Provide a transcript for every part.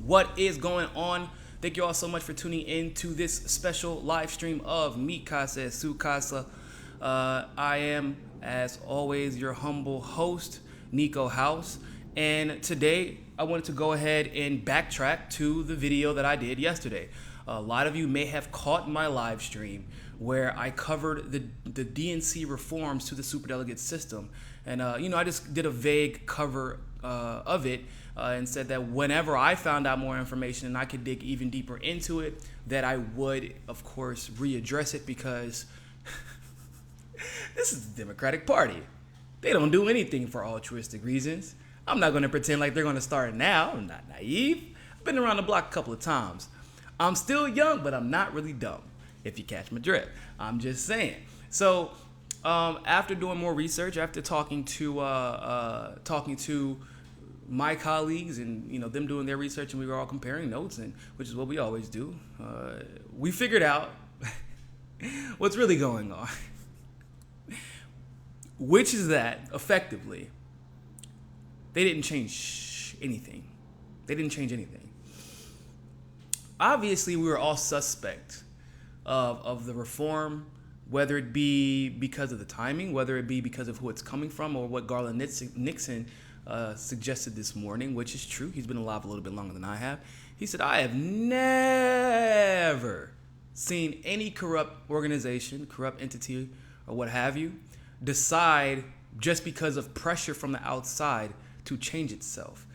What is going on? Thank you all so much for tuning in to this special live stream of Mi Casa Su Casa. I am, as always, your humble host, Niko House. And today, I wanted to go ahead and backtrack to the video that I did yesterday. A lot of you may have caught my live stream where I covered the DNC reforms to the Superdelegate system. And, I just did a vague cover of it and said that whenever I found out more information and I could dig even deeper into it, that I would, of course, readdress it because this is the Democratic Party. They don't do anything for altruistic reasons. I'm not going to pretend like they're going to start now. I'm not naive. I've been around the block a couple of times. I'm still young, but I'm not really dumb, if you catch my drift. I'm just saying. So after doing more research, after talking to my colleagues and them doing their research, and we were all comparing notes, and which is what we always do, we figured out what's really going on, which is that effectively they didn't change anything. Obviously, we were all suspect of the reform, whether it be because of the timing, whether it be because of who it's coming from, or what Garland Nixon suggested this morning, which is true. He's been alive a little bit longer than I have. He said, I have never seen any corrupt organization, corrupt entity, or what have you, decide just because of pressure from the outside to change itself.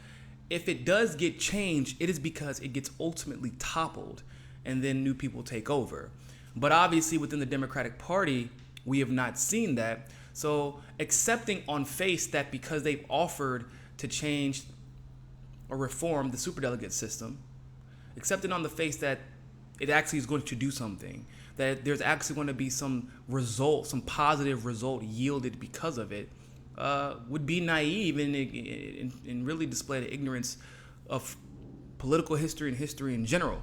If it does get changed, it is because it gets ultimately toppled and then new people take over. But obviously within the Democratic Party, we have not seen that. So accepting on face that because they've offered to change or reform the superdelegate system, accepting on the face that it actually is going to do something, that there's actually going to be some result, some positive result yielded because of it, would be naive and really display the ignorance of political history and history in general.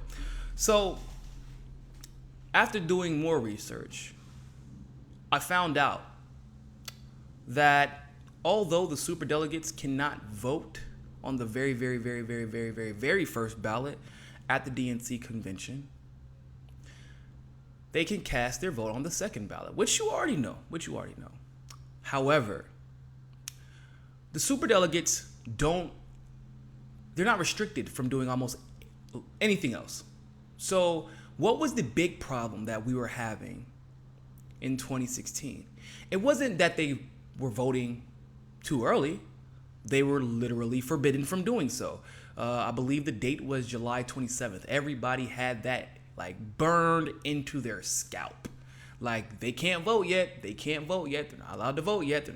So after doing more research, I found out that although the superdelegates cannot vote on the very first ballot at the DNC convention, they can cast their vote on the second ballot, which you already know. However, the superdelegates they're not restricted from doing almost anything else. So what was the big problem that we were having in 2016? It wasn't that they were voting too early. They were literally forbidden from doing so. I believe the date was July 27th. Everybody had that burned into their scalp. They can't vote yet. They're not allowed to vote yet.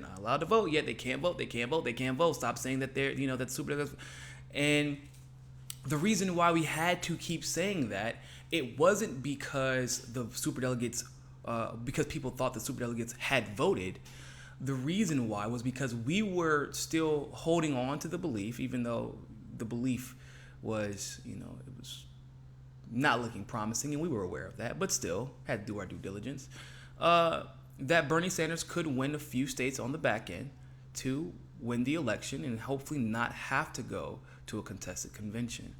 They can't vote. Stop saying that they're, that super. And the reason why we had to keep saying that, it wasn't because the superdelegates, because people thought the superdelegates had voted. The reason why was because we were still holding on to the belief, even though the belief was, it was not looking promising, and we were aware of that, but still had to do our due diligence, that Bernie Sanders could win a few states on the back end to win the election and hopefully not have to go to a contested convention.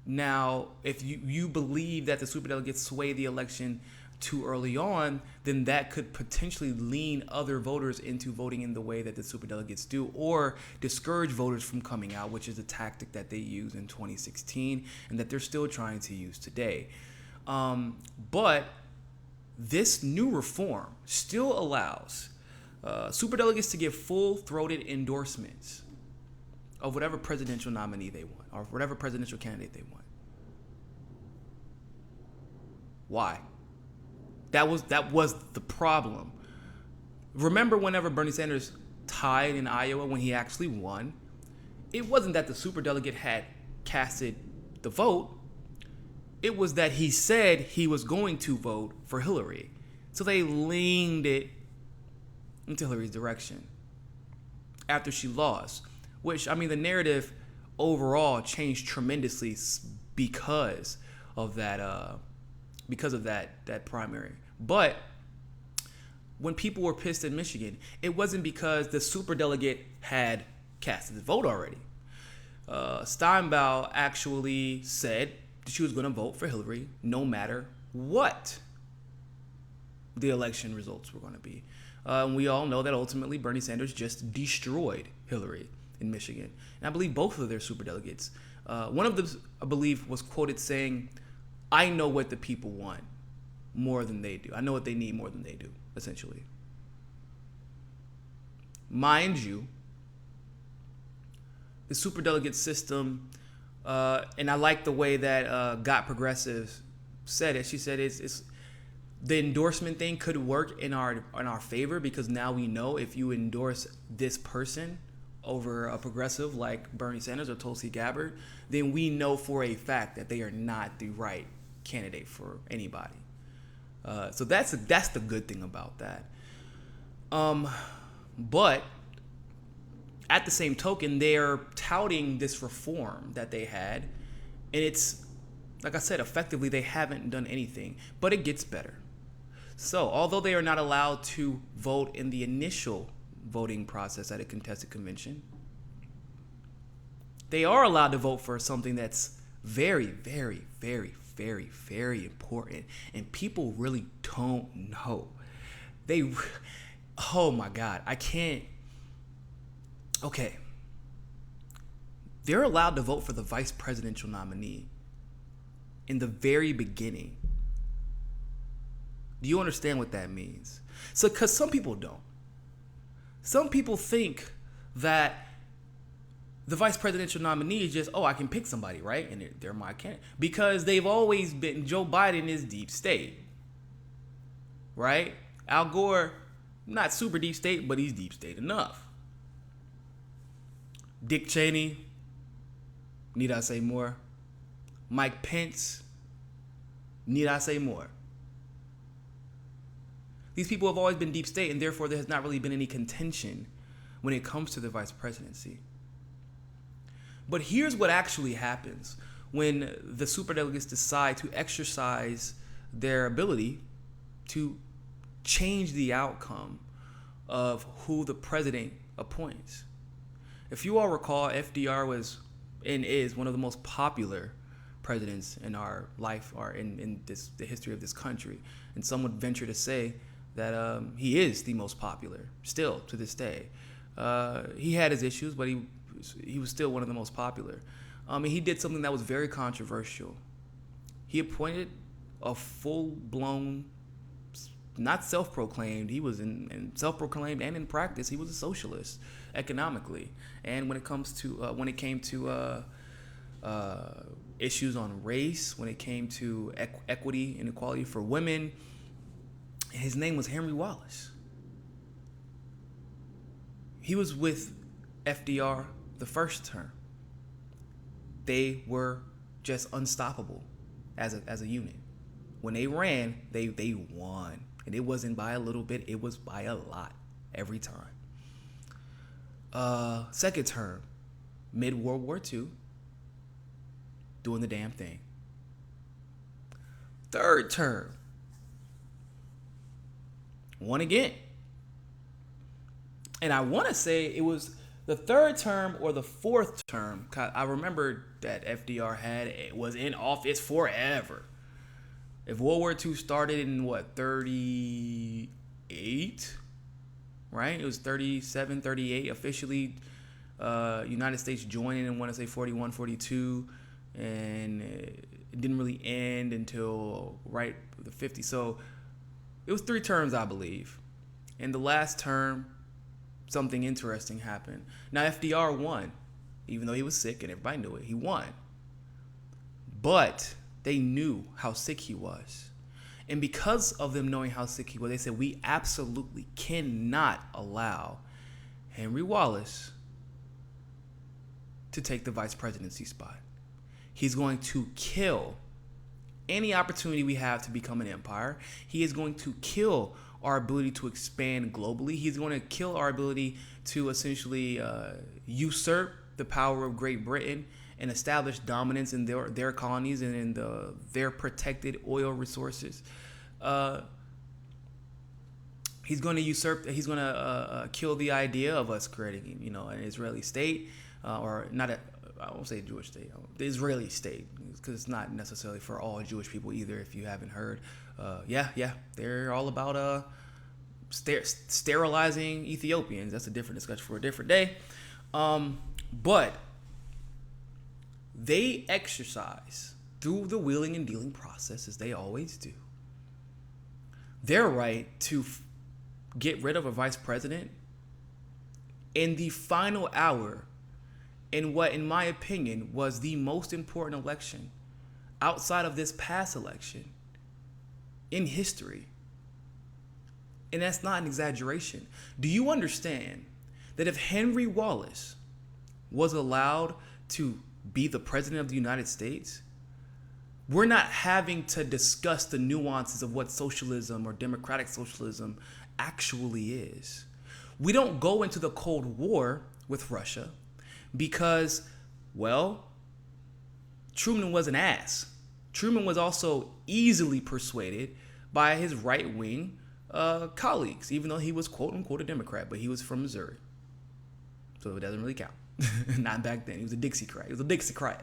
Now, if you believe that the superdelegates sway the election too early on, then that could potentially lean other voters into voting in the way that the superdelegates do, or discourage voters from coming out, which is a tactic that they used in 2016 and that they're still trying to use today. But this new reform still allows superdelegates to give full-throated endorsements of whatever presidential nominee they want, or whatever presidential candidate they want. Why? That was the problem. Remember whenever Bernie Sanders tied in Iowa when he actually won, it wasn't that the superdelegate had casted the vote. It was that he said he was going to vote for Hillary. So they leaned it into Hillary's direction after she lost, which, the narrative overall changed tremendously because of that primary. But when people were pissed in Michigan, it wasn't because the superdelegate had cast his vote already. Steinbaugh actually said that she was going to vote for Hillary no matter what the election results were going to be. And we all know that ultimately Bernie Sanders just destroyed Hillary in Michigan. And I believe both of their superdelegates. One of them, I believe, was quoted saying, "I know what the people want more than they do. I know what they need more than they do," essentially. Mind you, the superdelegate system, and I like the way that Got Progressive said it. She said it's the endorsement thing could work in our favor, because now we know if you endorse this person over a progressive like Bernie Sanders or Tulsi Gabbard, then we know for a fact that they are not the right candidate for anybody. So that's the good thing about that. But at the same token, they're touting this reform that they had, and it's, like I said, effectively they haven't done anything, but it gets better. So although they are not allowed to vote in the initial voting process at a contested convention, they are allowed to vote for something that's very, very, very, very, very important, and people really don't know. Oh my God, I can't. Okay. They're allowed to vote for the vice presidential nominee in the very beginning. Do you understand what that means? So, because some people don't. Some people think that the vice presidential nominee is just, oh, I can pick somebody, right? And they're my candidate. Because they've always been, Joe Biden is deep state, right? Al Gore, not super deep state, but he's deep state enough. Dick Cheney, need I say more? Mike Pence, need I say more? These people have always been deep state, and therefore there has not really been any contention when it comes to the vice presidency. But here's what actually happens when the superdelegates decide to exercise their ability to change the outcome of who the president appoints. If you all recall, FDR was and is one of the most popular presidents in our life, or in the history of this country. And some would venture to say that he is the most popular still to this day. He had his issues, but he was still one of the most popular. And he did something that was very controversial. He appointed a full-blown, not self-proclaimed, he was in self-proclaimed and in practice, he was a socialist economically. And when it came to issues on race, when it came to equity and equality for women, his name was Henry Wallace. He was with FDR the first term. They were just unstoppable as a unit. When they ran, they won. And it wasn't by a little bit, it was by a lot every time. Second term, mid-World War II, doing the damn thing. Third term, won again. And I want to say it was the third term or the fourth term. I remember that FDR was in office forever. If World War II started in 38, right? It was 37, 38 officially. United States joining in, I want to say 41, 42, and it didn't really end until right the 50s. So it was 3 terms, I believe. In the last term, something interesting happened. Now FDR won, even though he was sick and everybody knew it. He won, but they knew how sick he was. And because of them knowing how sick he was, they said, we absolutely cannot allow Henry Wallace to take the vice presidency spot. He's going to kill any opportunity we have to become an empire. He is going to kill our ability to expand globally. He's going to kill our ability to essentially usurp the power of Great Britain and establish dominance in their colonies and in their protected oil resources. He's He's going to usurp. He's going to kill the idea of us creating, an Israeli state, or not a. I won't say Jewish state. The Israeli state, because it's not necessarily for all Jewish people either. If you haven't heard, they're all about sterilizing Ethiopians. That's a different discussion for a different day. But they exercise through the wheeling and dealing process, as they always do, their right to get rid of a vice president in the final hour in what, in my opinion, was the most important election outside of this past election in history. And that's not an exaggeration. Do you understand that if Henry Wallace was allowed to be the president of the United States, we're not having to discuss the nuances of what socialism or democratic socialism actually is. We don't go into the Cold War with Russia because, well, Truman was an ass. Truman was also easily persuaded by his right-wing colleagues, even though he was quote-unquote a Democrat, but he was from Missouri. So it doesn't really count. Not back then. He was a Dixiecrat. He was a Dixiecrat.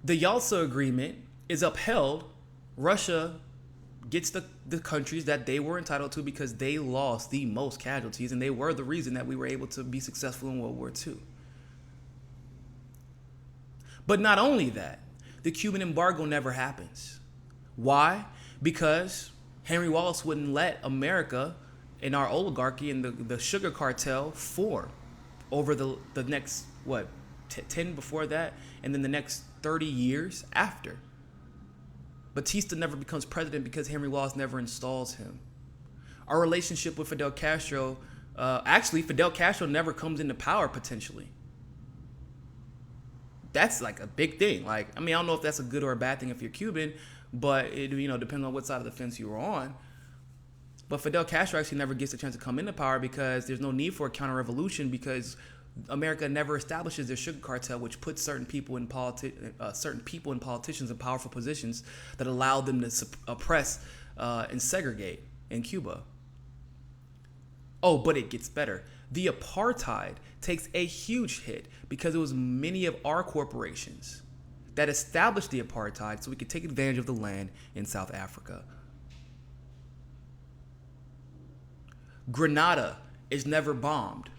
The Yalta Agreement is upheld. Russia gets the countries that they were entitled to because they lost the most casualties, and they were the reason that we were able to be successful in World War II. But not only that, the Cuban embargo never happens. Why? Because Henry Wallace wouldn't let America and our oligarchy and the sugar cartel form over the next, 10 before that, and then the next 30 years after. Batista never becomes president because Henry Wallace never installs him. Our relationship with Fidel Castro, Fidel Castro never comes into power potentially. That's like a big thing. I don't know if that's a good or a bad thing if you're Cuban, but it depends on what side of the fence you were on. But Fidel Castro actually never gets a chance to come into power because there's no need for a counter-revolution, because America never establishes their sugar cartel, which puts certain people and politicians in powerful positions that allow them to oppress and segregate in Cuba. Oh, but it gets better. The apartheid takes a huge hit because it was many of our corporations that established the apartheid so we could take advantage of the land in South Africa. Grenada is never bombed.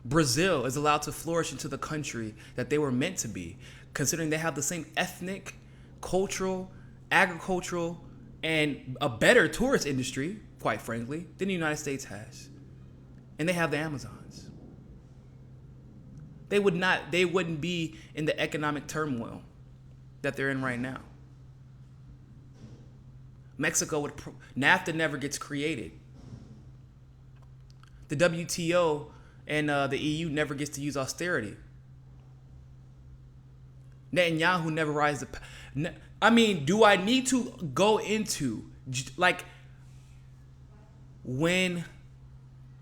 Brazil is allowed to flourish into the country that they were meant to be, considering they have the same ethnic, cultural, agricultural, and a better tourist industry, quite frankly, than the United States has. And they have the Amazons. They wouldn't be in the economic turmoil that they're in right now. Mexico NAFTA never gets created. The WTO and the EU never gets to use austerity. Netanyahu never rises to. Do I need to go into when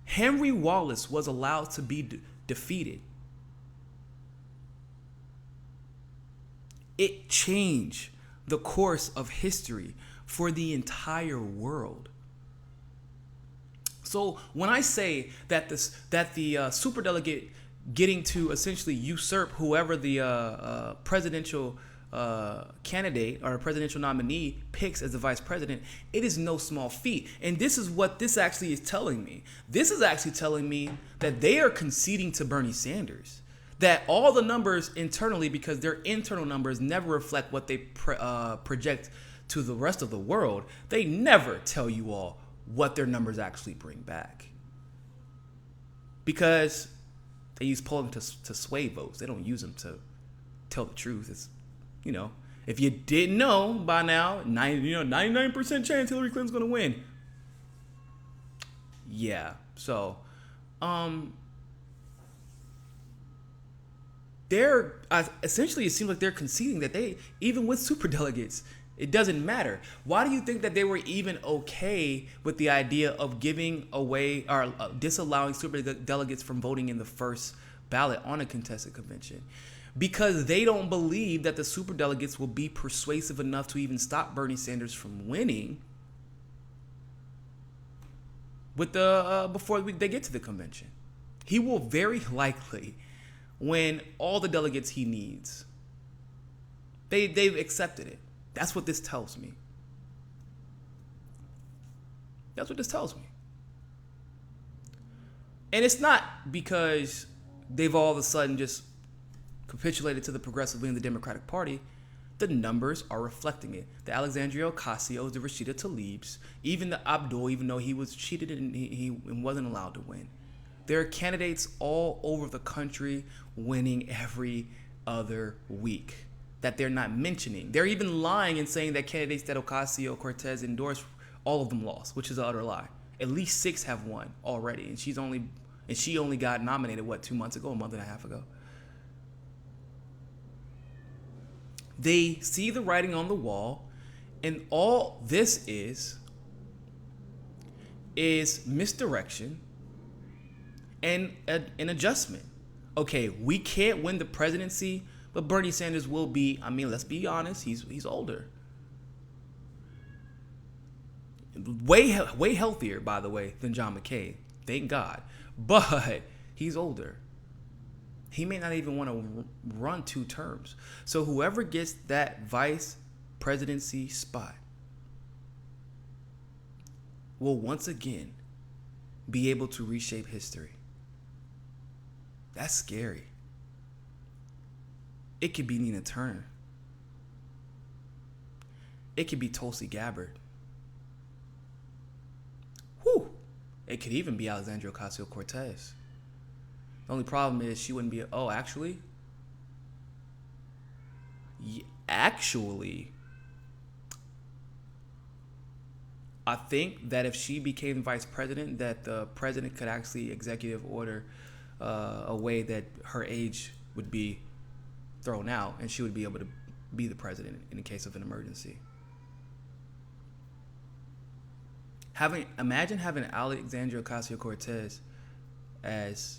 Henry Wallace was allowed to be defeated? It changed the course of history for the entire world. So when I say that the superdelegate getting to essentially usurp whoever the presidential candidate or presidential nominee picks as the vice president, it is no small feat. And this is what this actually is telling me. This is actually telling me that they are conceding to Bernie Sanders. That all the numbers internally, because their internal numbers never reflect what they project to the rest of the world, they never tell you all what their numbers actually bring back. Because they use polling to sway votes. They don't use them to tell the truth. It's, if you didn't know by now, 99% chance Hillary Clinton's going to win. Yeah. So, they're essentially, it seems like they're conceding that they, even with superdelegates, it doesn't matter. Why do you think that they were even okay with the idea of giving away or disallowing superdelegates from voting in the first ballot on a contested convention? because they don't believe that the superdelegates will be persuasive enough to even stop Bernie Sanders from winning with before they get to the convention. He will very likely win all the delegates he needs. They've accepted it. That's what this tells me. That's what this tells me. And it's not because they've all of a sudden just capitulated to the progressive wing of the Democratic Party. The numbers are reflecting it. The Alexandria Ocasio, the Rashida Tlaibs, even the Abdul, even though he was cheated and he wasn't allowed to win. There are candidates all over the country winning every other week that they're not mentioning. They're even lying and saying that candidates that Ocasio-Cortez endorsed, all of them lost, which is an utter lie. At least 6 have won already, and she only got nominated, 2 months ago, a month and a half ago. They see the writing on the wall, and all this is misdirection and an adjustment. Okay, we can't win the presidency, but Bernie Sanders will be, let's be honest, he's older. Way healthier, by the way, than John McCain. Thank God. But he's older. He may not even want to run 2 terms. So whoever gets that vice presidency spot will once again be able to reshape history. That's scary. It could be Nina Turner. It could be Tulsi Gabbard. Whew. It could even be Alexandria Ocasio-Cortez. The only problem is she wouldn't be. Actually, I think that if she became vice president, that the president could actually executive order a way that her age would be thrown out, and she would be able to be the president in the case of an emergency. Imagine having Alexandria Ocasio-Cortez as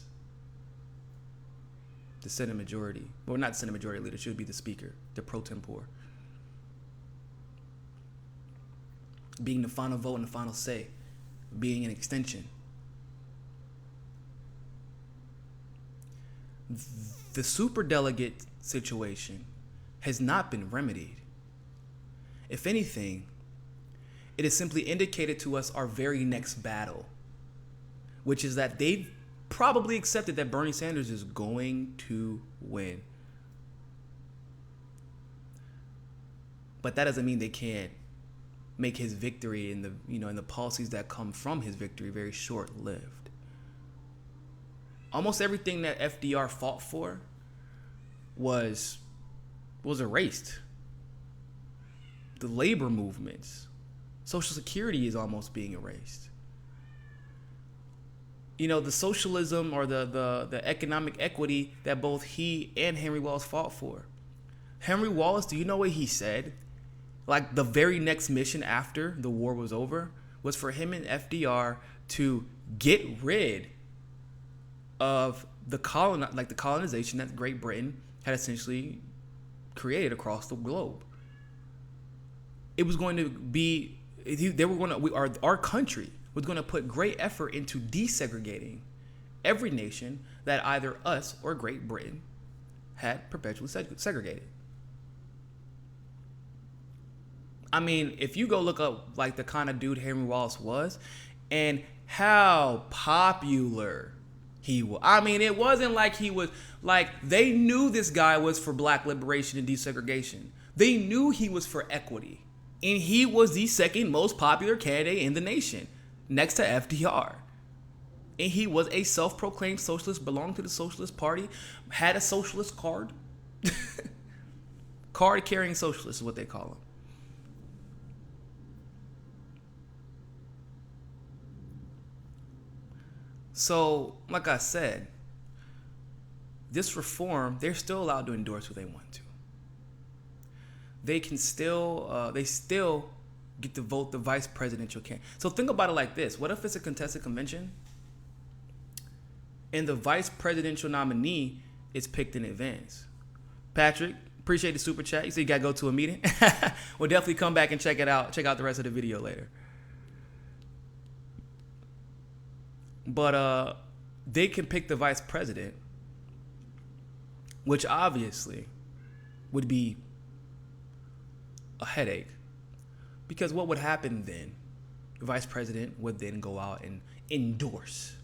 the Senate majority. Well, not the Senate majority leader. She would be the speaker, the pro tempore. Being the final vote and the final say. Being an extension. The superdelegate situation has not been remedied. If anything, it has simply indicated to us our very next battle, which is that they've probably accepted that Bernie Sanders is going to win. But that doesn't mean they can't make his victory and the policies that come from his victory very short-lived. Almost everything that FDR fought for was erased. The labor movements, Social Security is almost being erased. The socialism or the economic equity that both he and Henry Wallace fought for. Henry Wallace, do you know what he said? Like the very next mission after the war was over was for him and FDR to get rid of the colonization that Great Britain had essentially created across the globe. It was going to be, our country was going to put great effort into desegregating every nation that either us or Great Britain had perpetually segregated. If you go look up the kind of dude Henry Wallace was and how popular he was. It wasn't like he was, they knew this guy was for black liberation and desegregation. They knew he was for equity. And he was the second most popular candidate in the nation, next to FDR. And he was a self-proclaimed socialist, belonged to the Socialist Party, had a socialist card. Card-carrying socialist is what they call him. So, like I said, this reform, they're still allowed to endorse who they want to. They still get to vote the vice presidential candidate. So think about it like this. What if it's a contested convention and the vice presidential nominee is picked in advance? Patrick, appreciate the super chat. You said you got to go to a meeting. We'll definitely come back and check it out. Check out the rest of the video later. But they can pick the vice president, which obviously would be a headache. Because what would happen then? The vice president would then go out and endorse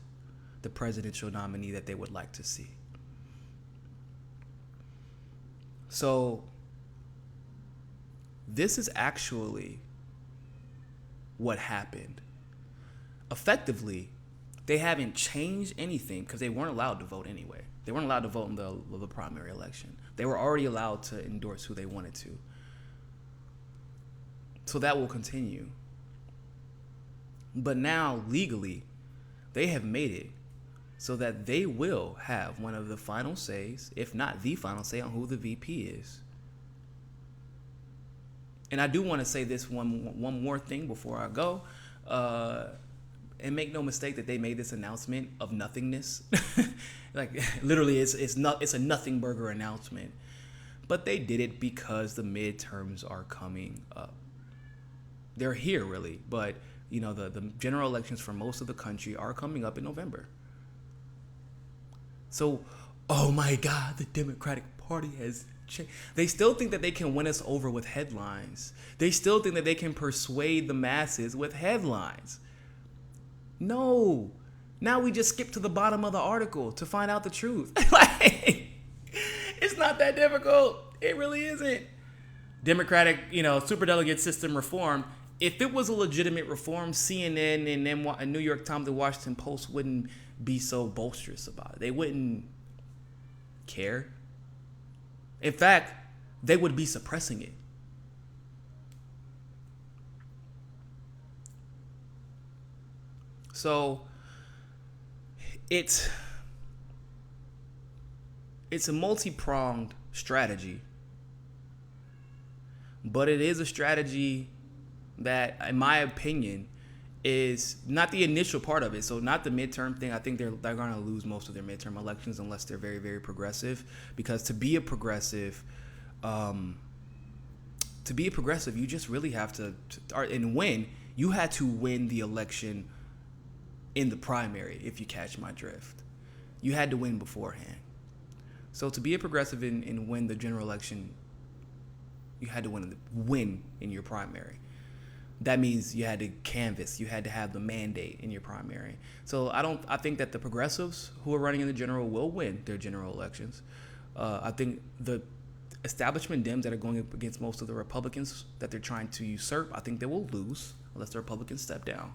the presidential nominee that they would like to see. So this is actually what happened. Effectively, they haven't changed anything because they weren't allowed to vote anyway. They weren't allowed to vote in the primary election. They were already allowed to endorse who they wanted to. So that will continue. But now, legally, they have made it so that they will have one of the final says, if not the final say, on who the VP is. And I do want to say this one more thing before I go. And make no mistake that they made this announcement of nothingness. Like, literally, it's a nothing burger announcement. But they did it because the midterms are coming up. They're here, really. But, you know, the general elections for most of the country are coming up in November. So, oh my God, the Democratic Party has changed. They still think that they can win us over with headlines. They still think that they can persuade the masses with headlines. No. Now we just skip to the bottom of the article to find out the truth. Like, it's not that difficult. It really isn't. Democratic, superdelegate system reform. If it was a legitimate reform, CNN and New York Times, the Washington Post wouldn't be so boisterous about it. They wouldn't care. In fact, they would be suppressing it. So it's a multi-pronged strategy, but it is a strategy that, in my opinion, is not the initial part of it. So not the midterm thing. I think they're going to lose most of their midterm elections unless they're very, very progressive. Because to be a progressive, you just really have to and win. You had to win the election in the primary, if you catch my drift. You had to win beforehand. So to be a progressive and win the general election, you had to win in your primary. That means you had to canvass. You had to have the mandate in your primary. So I think that the progressives who are running in the general will win their general elections. I think the establishment Dems that are going up against most of the Republicans that they're trying to usurp, I think they will lose unless the Republicans step down.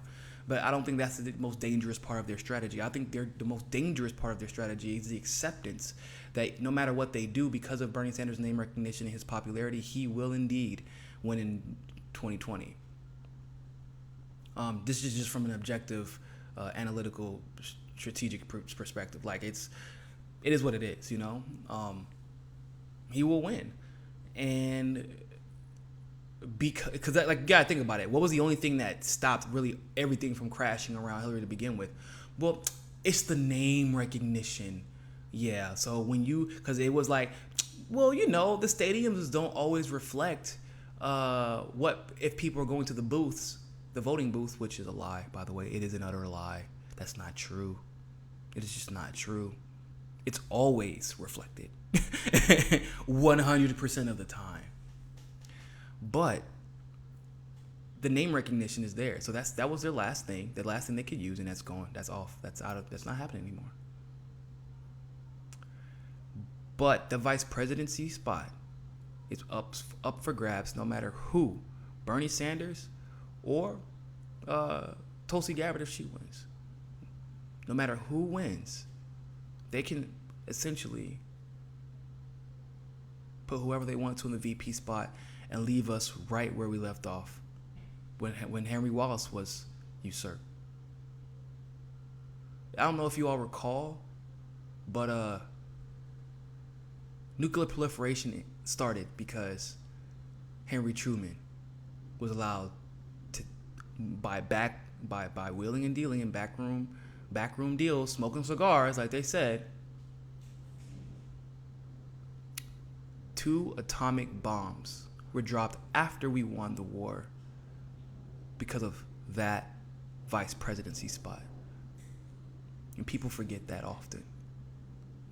But I don't think that's the most dangerous part of their strategy. I think the most dangerous part of their strategy is the acceptance that no matter what they do, because of Bernie Sanders' name recognition and his popularity, he will indeed win in 2020. This is just from an objective, analytical, strategic perspective. Like, it is what it is, He will win. And because like, you gotta think about it. What was the only thing that stopped really everything from crashing around Hillary to begin with? Well, it's the name recognition. Yeah. So because it was like, well, the stadiums don't always reflect what if people are going to the booths, the voting booth, which is a lie, by the way. It is an utter lie. That's not true. It is just not true. It's always reflected 100% of the time. But the name recognition is there. So that was their last thing. The last thing they could use, and that's gone. That's off. That's not happening anymore. But the vice presidency spot is up for grabs no matter who. Bernie Sanders or Tulsi Gabbard if she wins. No matter who wins, they can essentially put whoever they want to in the VP spot and leave us right where we left off when Henry Wallace was usurped. I don't know if you all recall, but nuclear proliferation started because Henry Truman was allowed to by wheeling and dealing and backroom deals, smoking cigars, like they said, 2 atomic bombs were dropped after we won the war because of that vice presidency spot. And people forget that often.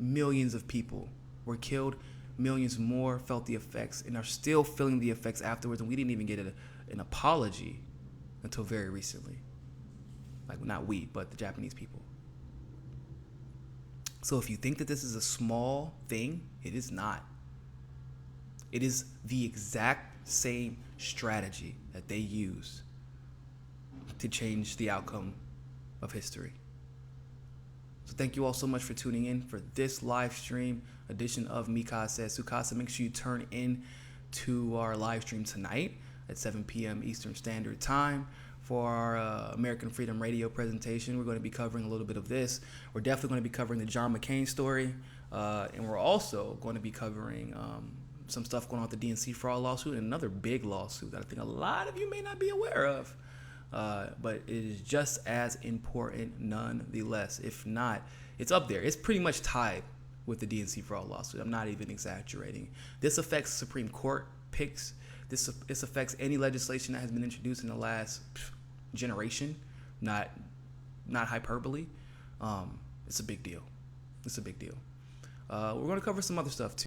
Millions of people were killed. Millions more felt the effects and are still feeling the effects afterwards. And we didn't even get an apology until very recently. Like, not we, but the Japanese people. So if you think that this is a small thing, it is not. It is the exact same strategy that they used to change the outcome of history. So thank you all so much for tuning in for this live stream edition of Mika Says Sukasa. Make sure you turn in to our live stream tonight at 7 p.m. Eastern Standard Time for our American Freedom Radio presentation. We're going to be covering a little bit of this. We're definitely going to be covering the John McCain story. And we're also going to be covering some stuff going on with the DNC fraud lawsuit and another big lawsuit that I think a lot of you may not be aware of. But it is just as important nonetheless. If not, it's up there. It's pretty much tied with the DNC fraud lawsuit. I'm not even exaggerating. This affects Supreme Court picks. This affects any legislation that has been introduced in the last generation. Not hyperbole. It's a big deal. It's a big deal. We're going to cover some other stuff too.